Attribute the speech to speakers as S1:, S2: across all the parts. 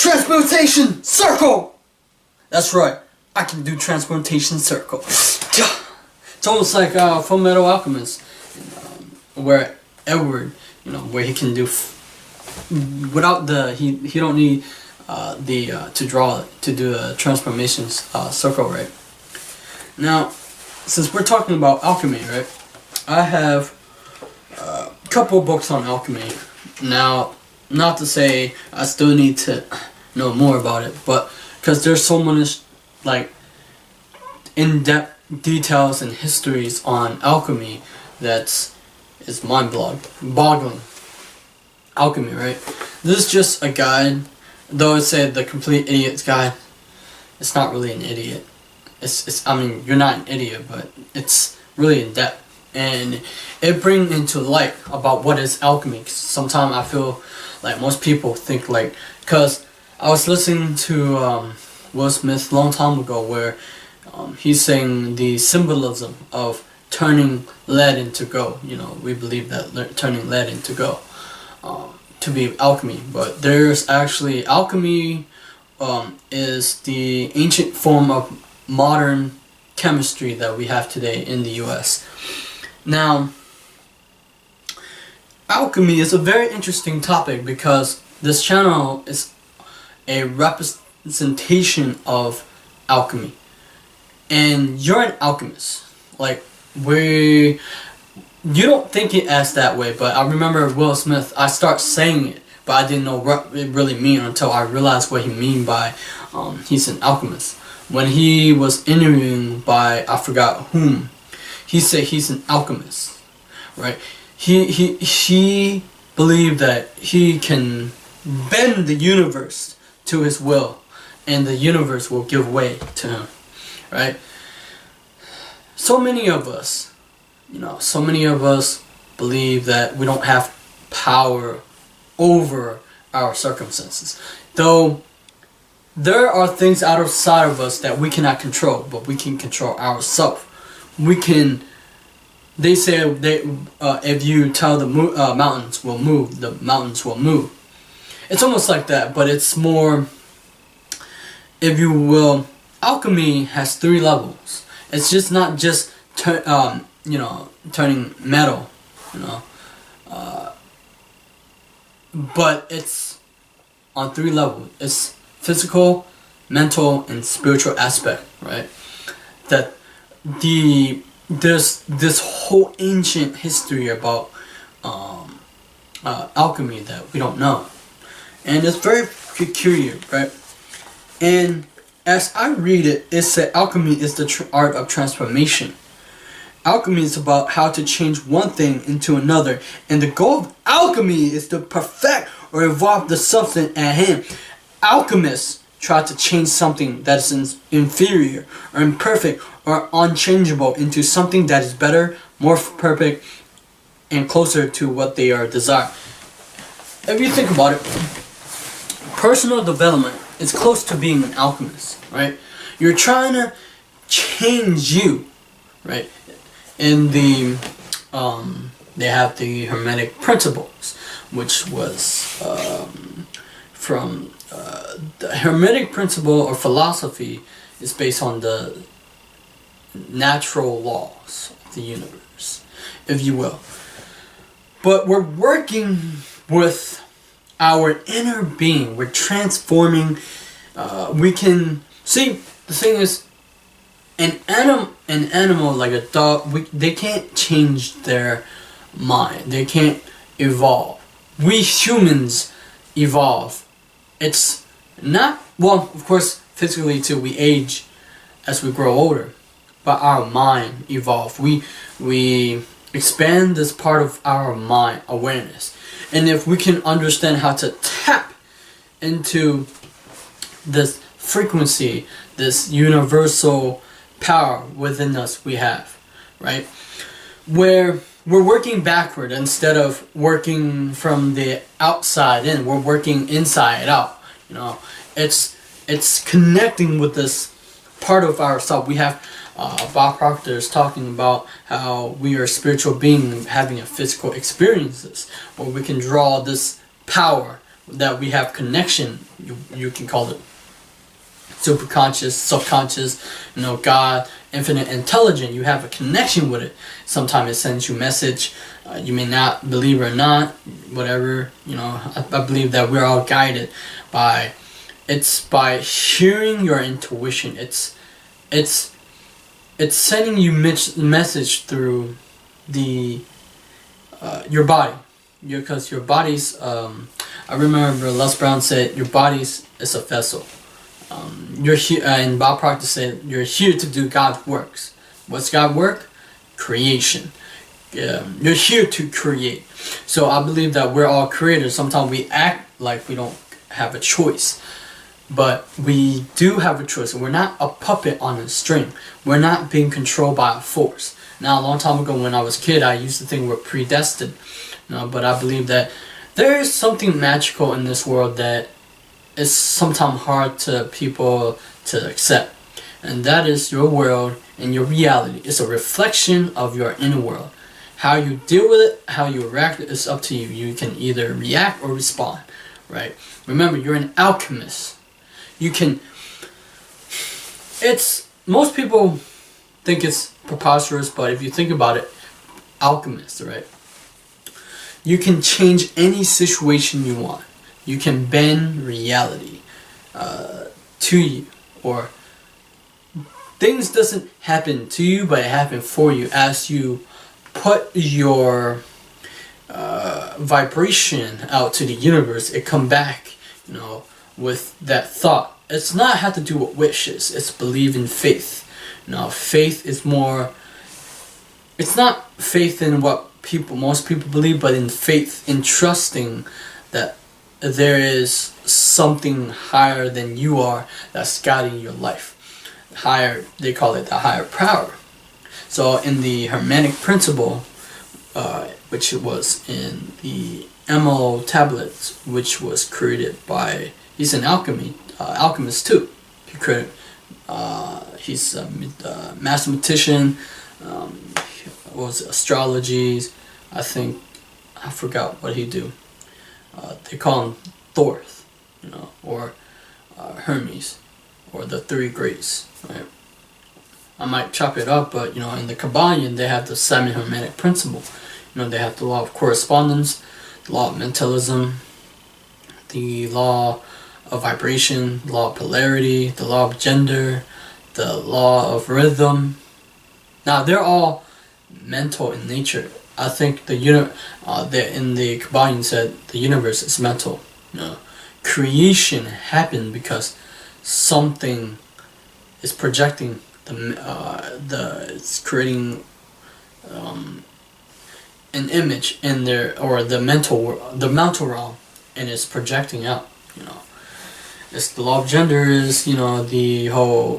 S1: Transmutation circle! That's right, I can do transmutation circle. It's almost like Full Metal Alchemist, where Edward, where he can do without he don't need to do a transformation circle, right? Now, since we're talking about alchemy, right? I have a couple books on alchemy. Now, not to say I still need to know more about it, but because there's so much in-depth details and histories on alchemy it's mind-boggling. Alchemy, right? This is just a guide. Though it said the complete idiot's guide, it's not really an idiot. I mean, you're not an idiot, but it's really in depth, and it brings into light about what is alchemy. Sometimes I feel like most people think because I was listening to Will Smith a long time ago, where he's saying the symbolism of turning lead into gold. We believe that turning lead into gold to be alchemy, but there's actually alchemy is the ancient form of modern chemistry that we have today in the US. Now, alchemy is a very interesting topic because this channel is a representation of alchemy, and you're an alchemist. You don't think it as that way, but I remember Will Smith, I start saying it, but I didn't know what it really meant until I realized what he mean by he's an alchemist. When he was interviewing by, I forgot whom, he said he's an alchemist, right? He believed that he can bend the universe to his will, and the universe will give way to him, right? So many of us believe that we don't have power over our circumstances. Though there are things outside of us that we cannot control, but we can control ourselves. They say if you tell the mountains will move, the mountains will move. It's almost like that, but it's more, if you will, alchemy has 3 levels. It's just not just turning metal, but it's on 3 levels. It's physical, mental, and spiritual aspect, right? That there's this whole ancient history about alchemy that we don't know, and it's very peculiar, right? And as I read it, it said alchemy is the art of transformation. Alchemy is about how to change one thing into another, and the goal of alchemy is to perfect or evolve the substance at hand. Alchemists try to change something that is inferior or imperfect or unchangeable into something that is better, more perfect, and closer to what they are desired. If you think about it, personal development is close to being an alchemist, right? You're trying to change you, right? In the they have the hermetic principles, which was from the hermetic principle or philosophy is based on the natural laws of the universe, if you will. But we're working with our inner being. We're transforming. We can see, the thing is, an animal like a dog, they can't change their mind. They can't evolve. We humans evolve. It's not, well, of course, physically too, we age as we grow older, but our mind evolve. We expand this part of our mind awareness. And if we can understand how to tap into this frequency, this universal power within us we have, right? Where we're working backward instead of working from the outside in. We're working inside out. It's connecting with this part of ourself. We have Bob Proctor is talking about how we are a spiritual being having a physical experiences, where we can draw this power that we have connection. You can call it superconscious, subconscious, God, infinite intelligence. You have a connection with it. Sometimes it sends you message. You may not believe or not, whatever. I believe that we're all guided by. It's by hearing your intuition. It's sending you message through your body, because your body's. I remember Les Brown said your body's is a vessel. You're here, and Bob Proctor said you're here to do God's works. What's God's work? Creation. You're here to create. So I believe that we're all creators. Sometimes we act like we don't have a choice, but we do have a choice. We're not a puppet on a string. We're not being controlled by a force. Now, a long time ago when I was a kid, I used to think we're predestined. But I believe that there is something magical in this world that is sometimes hard to people to accept. And that is your world and your reality. It's a reflection of your inner world. How you deal with it, how you react, is up to you. You can either react or respond, right? Remember, you're an alchemist. Most people think it's preposterous, but if you think about it, alchemist, right? You can change any situation you want. You can bend reality to you, or things doesn't happen to you, but it happens for you as you put your vibration out to the universe. It come back, with that thought. It's not have to do with wishes. It's believe in faith. Faith is more. It's not faith in what most people believe, but in faith, in trusting that there is something higher than you are that's guiding your life. Higher, they call it the higher power. So in the hermetic principle, which was in the MO tablets, which was created by, he's an alchemist too. He's a mathematician. Was astrologies. I forgot what he do. They call him Thorth, or Hermes, or the three greats, right? I might chop it up, but in the Kabbalion they have the 7 hermetic principle. They have the law of correspondence, the law of mentalism, the law of vibration, the law of polarity, the law of gender, the law of rhythm. Now they're all mental in nature. I think in the Kabbalion said the universe is mental. Creation happened because something is projecting it's creating an image in there, or the mental realm, and it's projecting out. It's the law of gender is the whole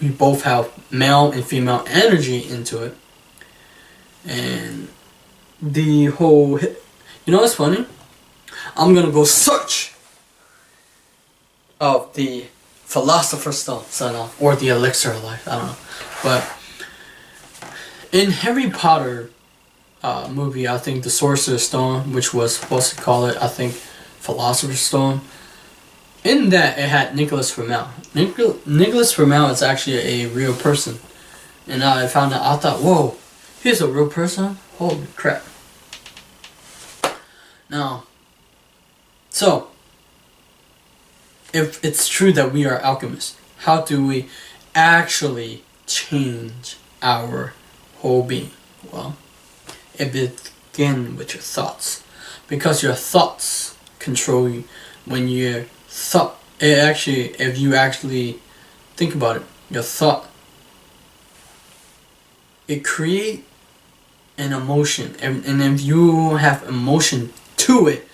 S1: we both have male and female energy into it. And the whole, what's funny? I'm gonna go search of the Philosopher's Stone, or the Elixir of Life. I don't know, but in Harry Potter movie, I think the Sorcerer's Stone, which was supposed to call it, I think, Philosopher's Stone. In that, it had Nicholas Flamel. Nicholas Flamel is actually a real person, and I found out. I thought, whoa. He's a real person? Holy crap. Now, so, if it's true that we are alchemists, how do we actually change our whole being? Well, it begins with your thoughts. Because your thoughts control you. When your thought, if you actually think about it, your thought, it creates an emotion, and if you have emotion to it,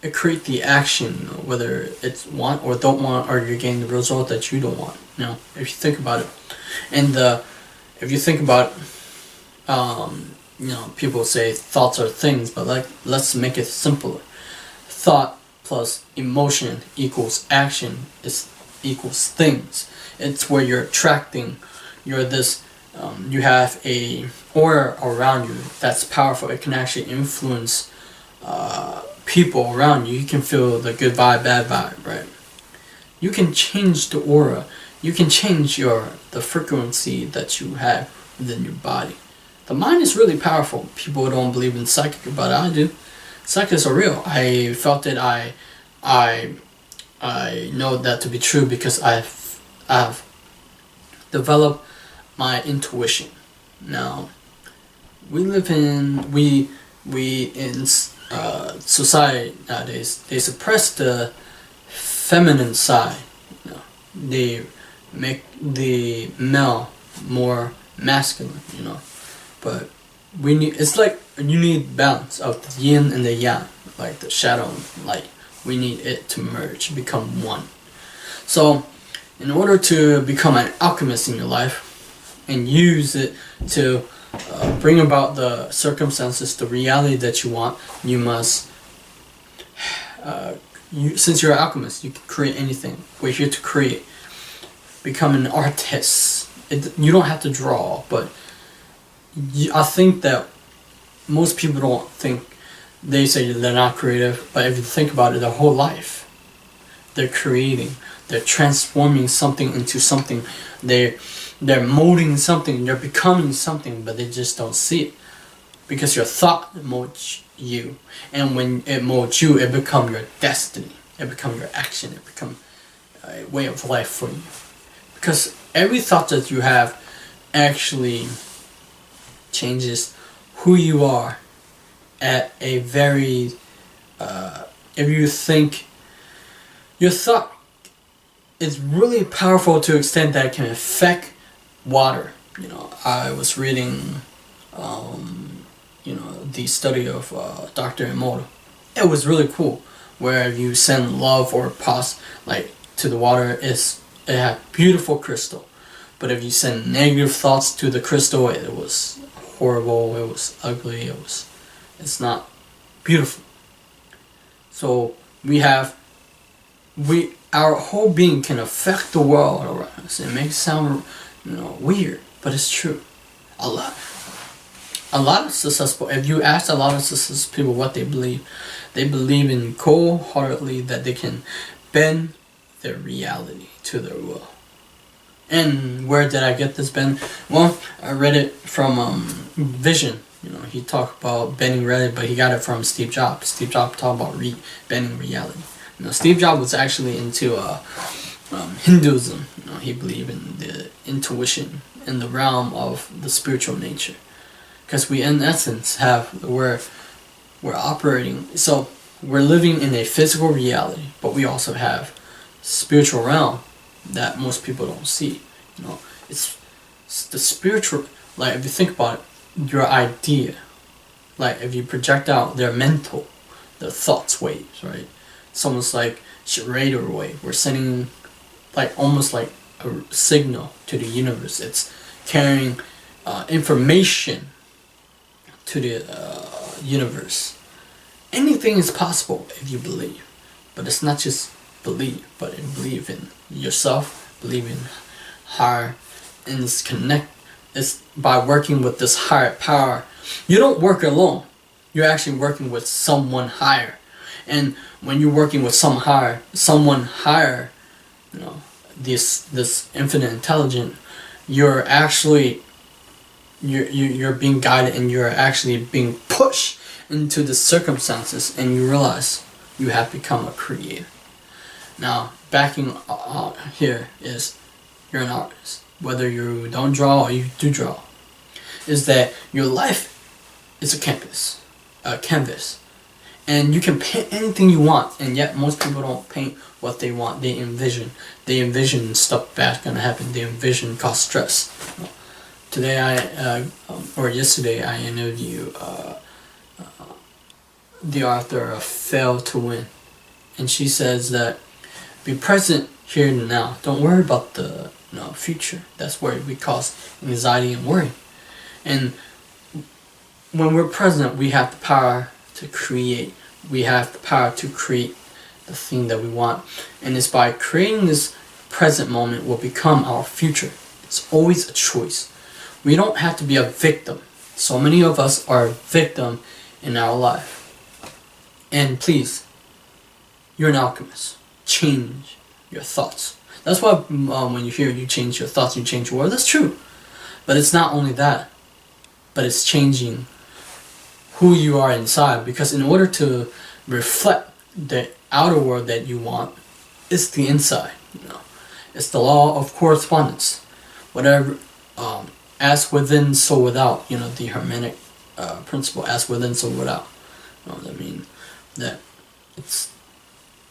S1: it creates the action, whether it's want or don't want, or you're getting the result that you don't want. If you think about it, and if you think about people say thoughts are things, but let's make it simpler. Thought plus emotion equals action equals things. It's where you're attracting. You have a aura around you that's powerful. It can actually influence people around you, you can feel the good vibe, bad vibe, right? You can change the aura. You can change the frequency that you have within your body. The mind is really powerful. People don't believe in psychic, but I do. Psychics are real. I felt it. I know that to be true because I've developed my intuition. Now, we live in society nowadays. They suppress the feminine side. You know, they make the male more masculine. You know, but we need. It's like you need balance of the yin and the yang, like the shadow and light. We need it to merge, become one. So, in order to become an alchemist in your life and use it to bring about the circumstances, the reality that you want, you must, since you're an alchemist, you can create anything. We're here to create. Become an artist. You don't have to draw, but I think that most people don't think, they say they're not creative, but if you think about it, their whole life, they're creating. They're transforming something into something. They're molding something. They're becoming something, but they just don't see it. Because your thought molds you. And when it molds you, it becomes your destiny. It becomes your action. It becomes a way of life for you. Because every thought that you have actually changes who you are at a very, if you think, your thought is really powerful to the extent that it can affect water. You know, I was reading, the study of Dr. Emoto. It was really cool, where you send love or to the water, it had beautiful crystal. But if you send negative thoughts to the crystal, it was horrible, it was ugly, it's not beautiful. So our whole being can affect the world around us. It makes it sound, weird, but it's true. A lot of successful, if you ask a lot of successful people what they believe in cold-heartedly that they can bend their reality to their will. And where did I get this bend? Well, I read it from Vision. He talked about bending reality, but he got it from Steve Jobs. Steve Jobs talked about bending reality. Steve Jobs was actually into Hinduism. He believed in the intuition in the realm of the spiritual nature, because we, in essence, we're operating. So we're living in a physical reality, but we also have spiritual realm that most people don't see. It's the spiritual. Like, if you think about it, your idea, like if you project out their mental, the thoughts waves, right? It's almost like radio wave. We're sending almost like a signal to the universe. It's carrying information to the universe. Anything is possible if you believe, but it's not just believe, but believe in yourself, believe in higher, and it's by working with this higher power. You don't work alone. You're actually working with someone higher. And when you're working with someone higher, this infinite intelligence, you're actually you're being guided, and you're actually being pushed into the circumstances, and you realize you have become a creator. Now, backing here is you're an artist. Whether you don't draw or you do draw, is that your life is a canvas, and you can paint anything you want. And yet, most people don't paint what they want. They envision stuff bad's gonna happen. They envision cause stress. Today, or yesterday, I interviewed the author of Fail to Win, and she says that be present here and now. Don't worry about the future. That's where we cause anxiety and worry. And when we're present, we have the power to create. We have the power to create the thing that we want. And it's by creating this present moment will become our future. It's always a choice. We don't have to be a victim. So many of us are a victim in our life. And please, you're an alchemist. Change your thoughts. That's why when you hear you change your thoughts, you change your world. That's true. But it's not only that, but it's changing who you are inside. Because in order to reflect the outer world that you want, it's the inside. You know, it's the law of correspondence. Whatever, as within, so without. You know, the hermetic principle, as within, so without. You know what I mean? That it's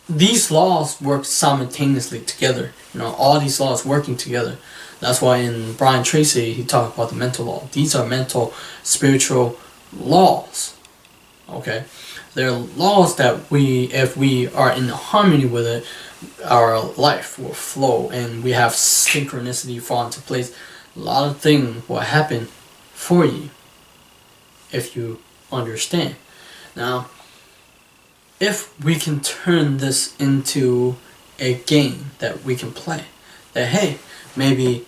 S1: these laws work simultaneously together. You know, all these laws working together. That's why in Brian Tracy he talked about the mental law. These are mental, spiritual laws. Okay, they're laws that if we are in harmony with it, our life will flow, and we have synchronicity fall into place. A lot of things will happen for you if you understand. Now, if we can turn this into a game that we can play, that hey, maybe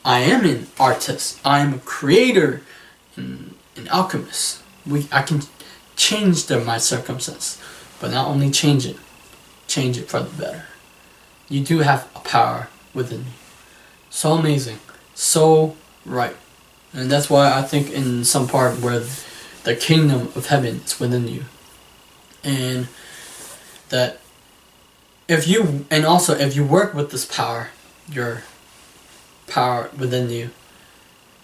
S1: I am an artist, I am a creator, an alchemist. I can change my circumstance, but not only change it for the better. You do have a power within you. So amazing, so right. And that's why I think in some part where the kingdom of heaven is within you. And that if you work with this power, your power within you,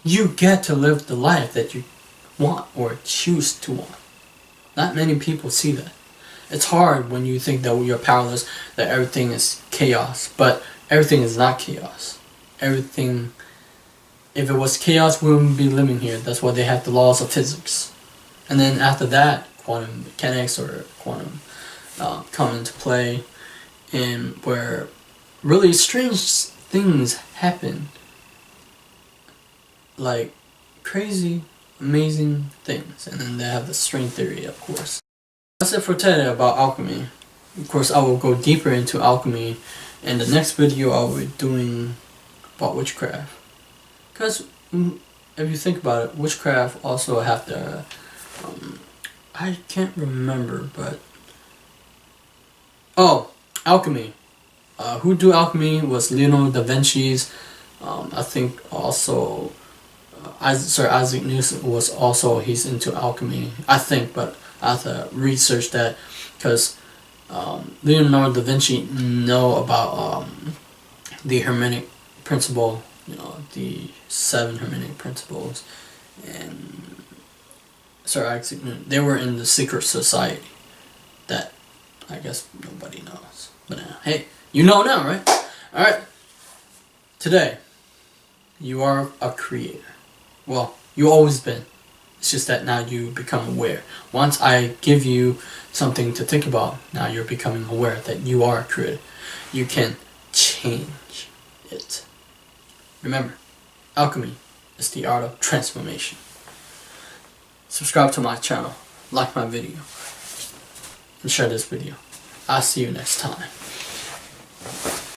S1: you get to live the life that you want or choose to want. Not many people see that. It's hard when you think that you're powerless, that everything is chaos, but everything is not chaos. Everything, if it was chaos, we wouldn't be living here. That's why they have the laws of physics. And then after that, quantum mechanics or quantum come into play, and where really strange things happen, like crazy, amazing things. And then they have the string theory, of course. That's it for today about alchemy. Of course, I will go deeper into alchemy in the next video. I'll be doing about witchcraft, because if you think about it, witchcraft also have the I can't remember, but alchemy. Who do alchemy was Leonardo da Vinci's. I think also Isaac Newton was also, he's into alchemy, I think, but I have to research that, because Leonardo da Vinci know about the hermetic principle, you know, the 7 hermetic principles, and Sir Isaac Newton, they were in the secret society that I guess nobody knows. But hey, you know now, right? Alright, today, you are a creator. Well, you've always been. It's just that now you become aware. Once I give you something to think about, now you're becoming aware that you are a creator. You can change it. Remember, alchemy is the art of transformation. Subscribe to my channel, like my video, and share this video. I'll see you next time.